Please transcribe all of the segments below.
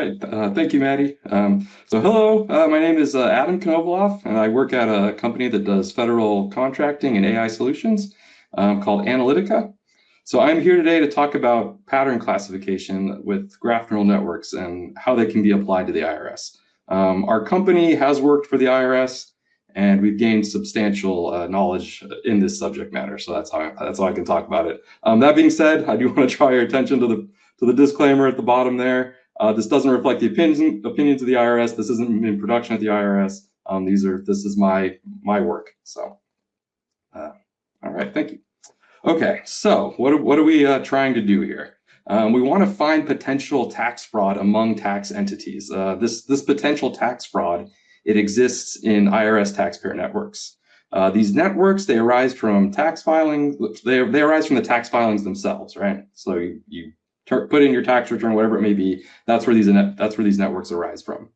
right. Thank you, Maddie. So hello, my name is Adam Conovaloff, and I work at a company that does federal contracting and AI solutions called Analytica. So I'm here today to talk about pattern classification with graph neural networks and how they can be applied to the IRS. Our company has worked for the IRS, and we've gained substantial knowledge in this subject matter. So that's how I can talk about it. That being said, I do want to draw your attention to the disclaimer at the bottom there. This doesn't reflect the opinions of the IRS. This isn't in production at the IRS. This is my work. So, all right, thank you. Okay, so what are we trying to do here? We want to find potential tax fraud among tax entities. This potential tax fraud, it exists in IRS taxpayer networks. These networks, they arise from tax filing. They arise from the tax filings themselves, right? So you put in your tax return, whatever it may be. That's where these networks arise from.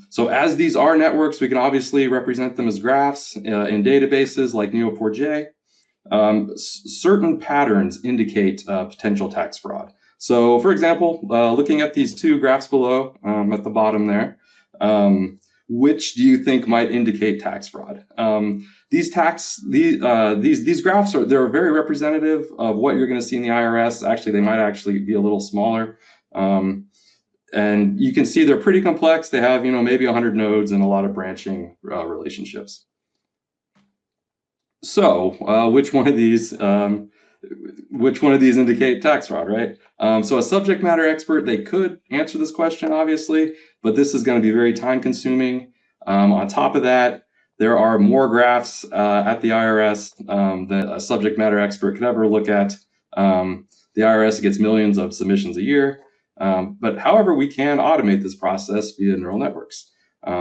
So as these are networks, we can obviously represent them as graphs in databases like Neo4j. Certain patterns indicate potential tax fraud. So, for example, looking at these two graphs below at the bottom there, which do you think might indicate tax fraud? These graphs they're very representative of what you're going to see in the IRS. Actually, they might actually be a little smaller. And you can see they're pretty complex. They have, maybe 100 nodes and a lot of branching relationships. So, which one of these indicate tax fraud, right? So a subject matter expert, they could answer this question, obviously, but this is going to be very time consuming. On top of that, there are more graphs at the IRS that a subject matter expert could ever look at. The IRS gets millions of submissions a year, but however, we can automate this process via neural networks.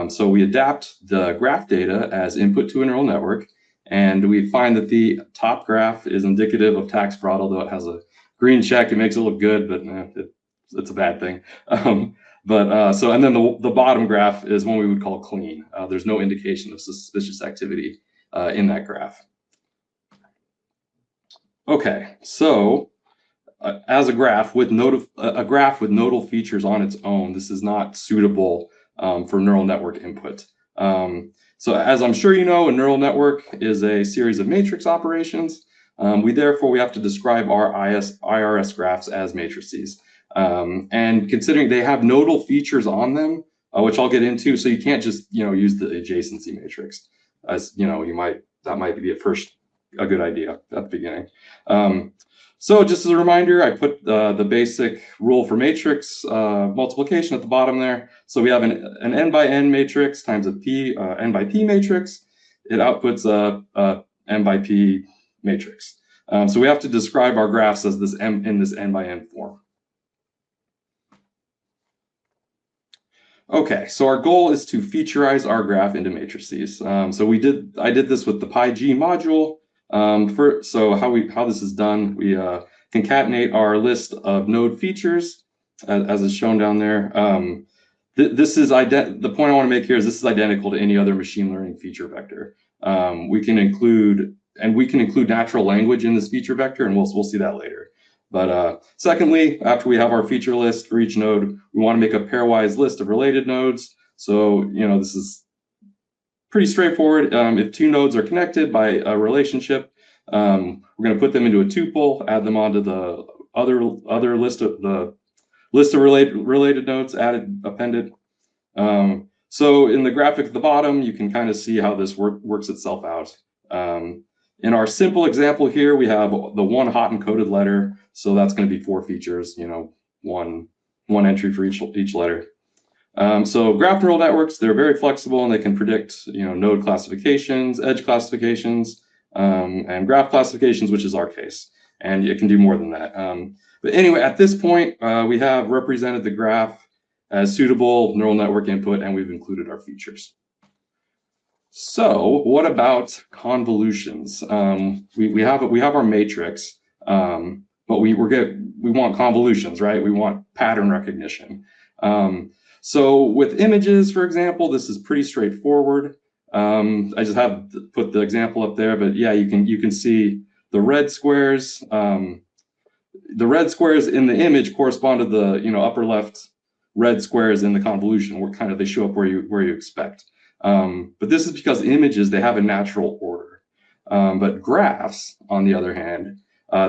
So we adapt the graph data as input to a neural network, and we find that the top graph is indicative of tax fraud, although it has a green check. It makes it look good, but it's a bad thing. And then the bottom graph is one we would call clean. There's no indication of suspicious activity in that graph. Okay, so as a graph with nodal features on its own, this is not suitable for neural network input. So as I'm sure you know, a neural network is a series of matrix operations. We have to describe our IRS graphs as matrices. And considering they have nodal features on them, which I'll get into, so you can't just use the adjacency matrix, as that might be a good idea at the beginning. So just as a reminder, I put the basic rule for matrix multiplication at the bottom there. So we have an n by n matrix times a n by p matrix. It outputs a n by p matrix. So we have to describe our graphs as in this n by n form. Okay, so our goal is to featurize our graph into matrices. So I did this with the PyG module. So how this is done, we concatenate our list of node features as is shown down there. The point I want to make here is this is identical to any other machine learning feature vector. We can include natural language in this feature vector, and we'll see that later. But secondly, after we have our feature list for each node, we want to make a pairwise list of related nodes. So this is pretty straightforward. If two nodes are connected by a relationship, we're going to put them into a tuple, add them onto the other list of related nodes appended. So in the graphic at the bottom, you can kind of see how this works itself out. In our simple example here, we have the one hot encoded letter, so that's going to be 4 features. One entry for each letter. So graph neural networks, they're very flexible and they can predict, node classifications, edge classifications, and graph classifications, which is our case. And it can do more than that. But anyway, at this point, we have represented the graph as suitable neural network input, and we've included our features. So what about convolutions? We have our matrix, but we want convolutions, right? We want pattern recognition. So with images, for example, this is pretty straightforward. I just have put the example up there, but yeah, you can see the red squares. The red squares in the image correspond to the upper left red squares in the convolution, where kind of they show up where you expect. But this is because images, they have a natural order. But graphs, on the other hand,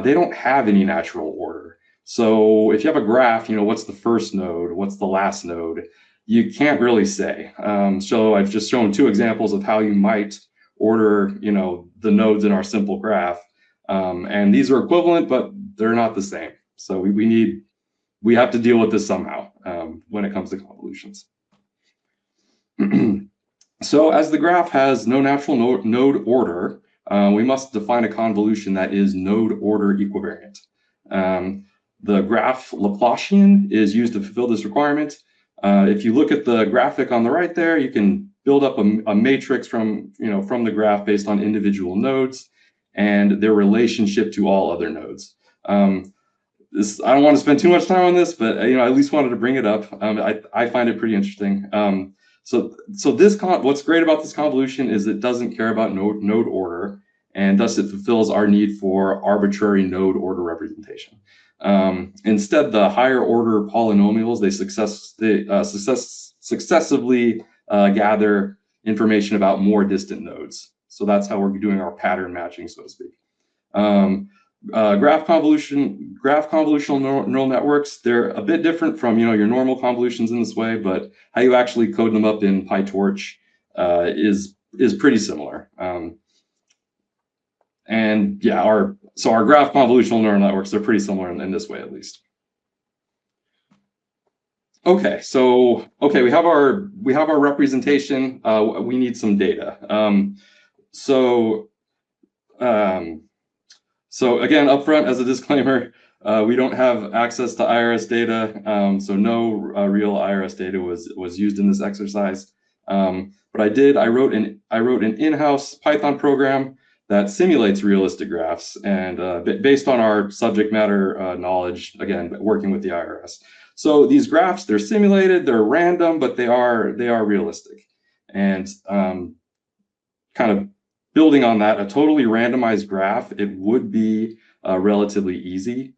they don't have any natural order. So if you have a graph, what's the first node, what's the last node, you can't really say. So I've just shown two examples of how you might order, the nodes in our simple graph. And these are equivalent, but they're not the same. So we have to deal with this somehow when it comes to convolutions. So as the graph has no natural node order, we must define a convolution that is node order equivariant. The graph Laplacian is used to fulfill this requirement. If you look at the graphic on the right there, you can build up a matrix from the graph based on individual nodes and their relationship to all other nodes. I don't want to spend too much time on this, but I at least wanted to bring it up. I find it pretty interesting. So what's great about this convolution is it doesn't care about node order, and thus it fulfills our need for arbitrary node order representation. Instead, the higher order polynomials, they successively gather information about more distant nodes. So that's how we're doing our pattern matching, so to speak. Graph convolutional neural networks, they're a bit different from your normal convolutions in this way, but how you actually code them up in PyTorch is pretty similar. And yeah, our graph convolutional neural networks are pretty similar in this way, at least. Okay, we have our representation. We need some data. So again, upfront as a disclaimer, we don't have access to IRS data, so no real IRS data was used in this exercise. But I wrote an in-house Python program that simulates realistic graphs, and based on our subject matter knowledge, again, working with the IRS. So these graphs, they're simulated, they're random, but they are realistic. And kind of building on that, a totally randomized graph, it would be relatively easy.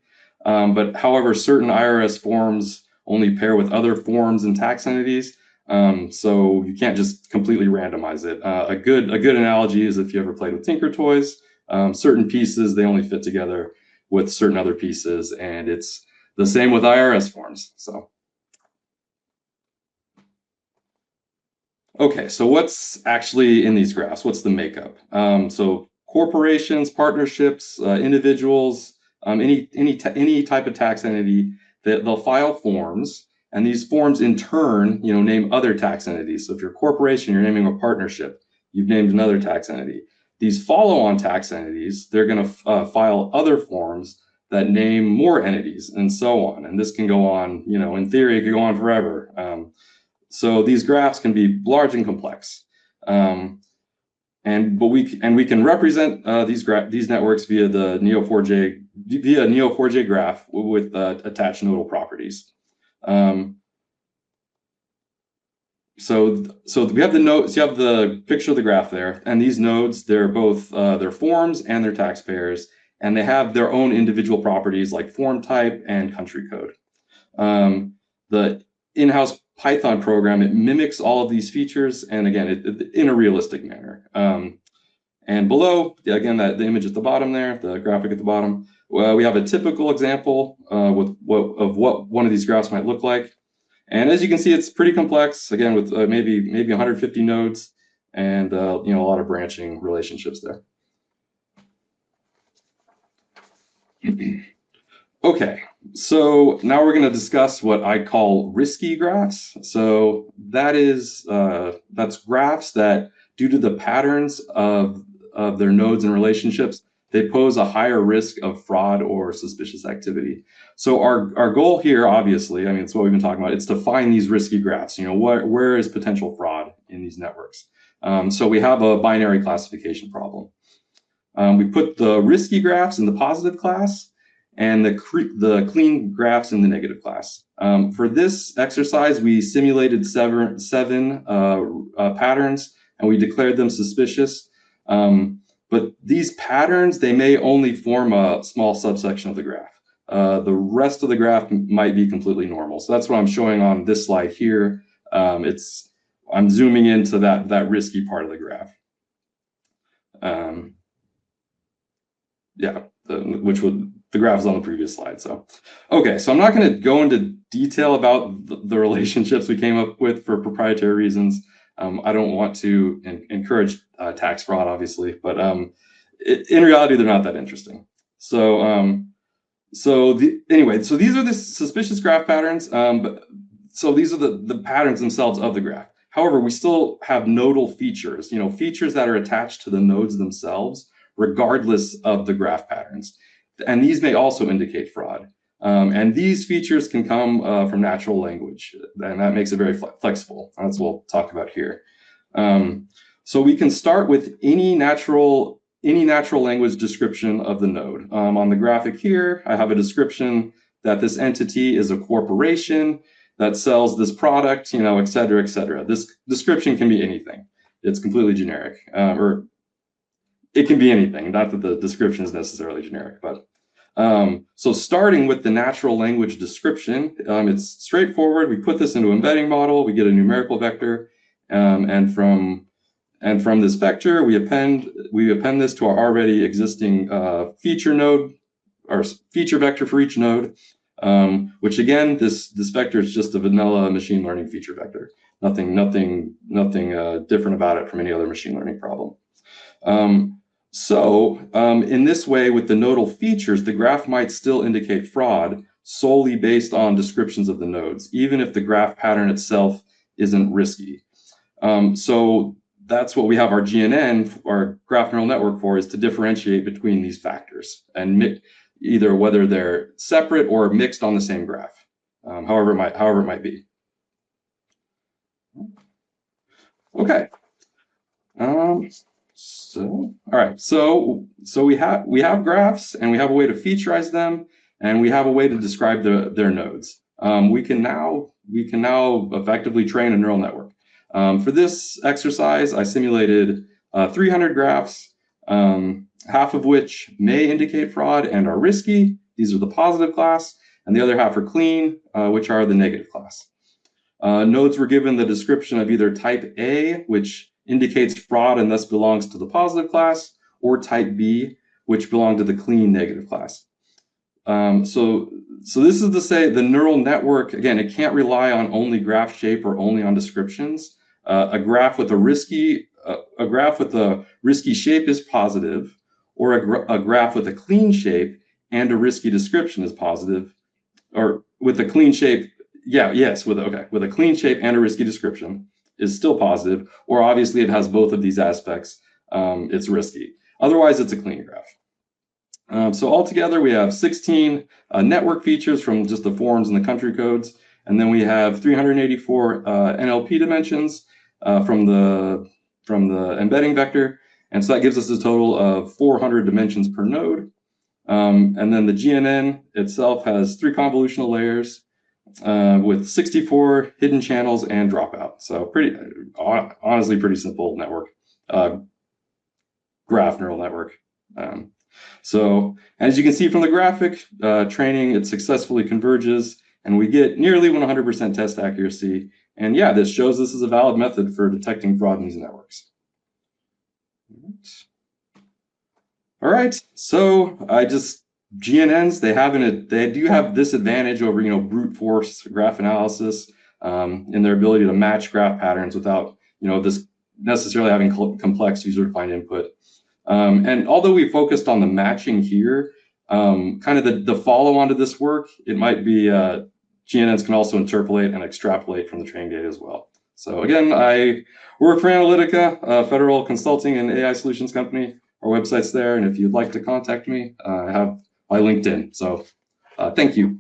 But however, certain IRS forms only pair with other forms and tax entities. So you can't just completely randomize it. A good analogy is if you ever played with Tinker Toys, certain pieces, they only fit together with certain other pieces, and it's the same with IRS forms. So, okay, so what's actually in these graphs? What's the makeup? So corporations, partnerships, individuals, any type of tax entity, they'll file forms. And these forms in turn, name other tax entities. So if you're a corporation, you're naming a partnership, you've named another tax entity. These follow-on tax entities, they're going to file other forms that name more entities and so on. And this can go on, in theory, it could go on forever. So these graphs can be large and complex. And we can represent these networks via the Neo4j graph with attached nodal properties. So we have the nodes. You have the picture of the graph there, and these nodes, they're both their forms and their taxpayers, and they have their own individual properties like form type and country code. The in-house Python program, it mimics all of these features, and again, in a realistic manner. And below, again, the image at the bottom there, the graphic at the bottom, we have a typical example of what one of these graphs might look like. And as you can see, it's pretty complex, again, with maybe 150 nodes and a lot of branching relationships there. Okay, so now we're going to discuss what I call risky graphs. So that's graphs that, due to the patterns of their nodes and relationships, they pose a higher risk of fraud or suspicious activity. So our goal here, obviously, it's what we've been talking about, it's to find these risky graphs. Where is potential fraud in these networks? So we have a binary classification problem. We put the risky graphs in the positive class and the clean graphs in the negative class. For this exercise, we simulated seven patterns, and we declared them suspicious. But these patterns, they may only form a small subsection of the graph. the rest of the graph might be completely normal. So that's what I'm showing on this slide here. I'm zooming into that risky part of the graph. Yeah, the graph is on the previous slide. So, okay, so I'm not going to go into detail about the relationships we came up with for proprietary reasons. I don't want to encourage tax fraud, obviously, but in reality, they're not that interesting. So, anyway, so these are the suspicious graph patterns. So these are the patterns themselves of the graph. However, we still have nodal features, features that are attached to the nodes themselves, regardless of the graph patterns. And these may also indicate fraud. And these features can come from natural language, and that makes it very flexible. That's what we'll talk about here. So we can start with any natural language description of the node. On the graphic here, I have a description that this entity is a corporation that sells this product, et cetera, et cetera. This description can be anything. It's completely generic, or it can be anything. Not that the description is necessarily generic, but so starting with the natural language description, it's straightforward. We put this into embedding model. We get a numerical vector, and from this vector, we append this to our already existing feature node, or feature vector for each node. Which again, this vector is just a vanilla machine learning feature vector. Nothing different about it from any other machine learning problem. In this way, with the nodal features, the graph might still indicate fraud solely based on descriptions of the nodes, even if the graph pattern itself isn't risky. So that's what we have our GNN, our graph neural network, for, is to differentiate between these factors and either whether they're separate or mixed on the same graph, however it might be. Okay. All right. So we have graphs, and we have a way to featurize them, and we have a way to describe their nodes. We can now effectively train a neural network. For this exercise, I simulated 300 graphs. Half of which may indicate fraud and are risky. These are the positive class, and the other half are clean, which are the negative class. Nodes were given the description of either type A, which indicates fraud and thus belongs to the positive class, or type B, which belong to the clean negative class. So this is to say the neural network, again, it can't rely on only graph shape or only on descriptions. A graph with a risky shape is positive, or a graph with a clean shape and a risky description is positive, or with a clean shape, with a clean shape and a risky description is still positive, or obviously it has both of these aspects, it's risky. Otherwise, it's a clean graph. So altogether, we have 16 network features from just the forms and the country codes, and then we have 384 NLP dimensions from the embedding vector. And so that gives us a total of 400 dimensions per node. And then the GNN itself has 3 convolutional layers with 64 hidden channels and dropout. So honestly, pretty simple network, graph neural network. So as you can see from the graphic, training, it successfully converges, and we get nearly 100% test accuracy. And yeah, this shows this is a valid method for detecting fraud in these networks. All right, so GNNs, they do have this advantage over brute force graph analysis in their ability to match graph patterns without this necessarily having complex user-defined input. And although we focused on the matching here, kind of the follow-on to this work, it might be GNNs can also interpolate and extrapolate from the training data as well. So again, I work for Analytica, a federal consulting and AI solutions company. Our website's there, and if you'd like to contact me, I have my LinkedIn. So thank you.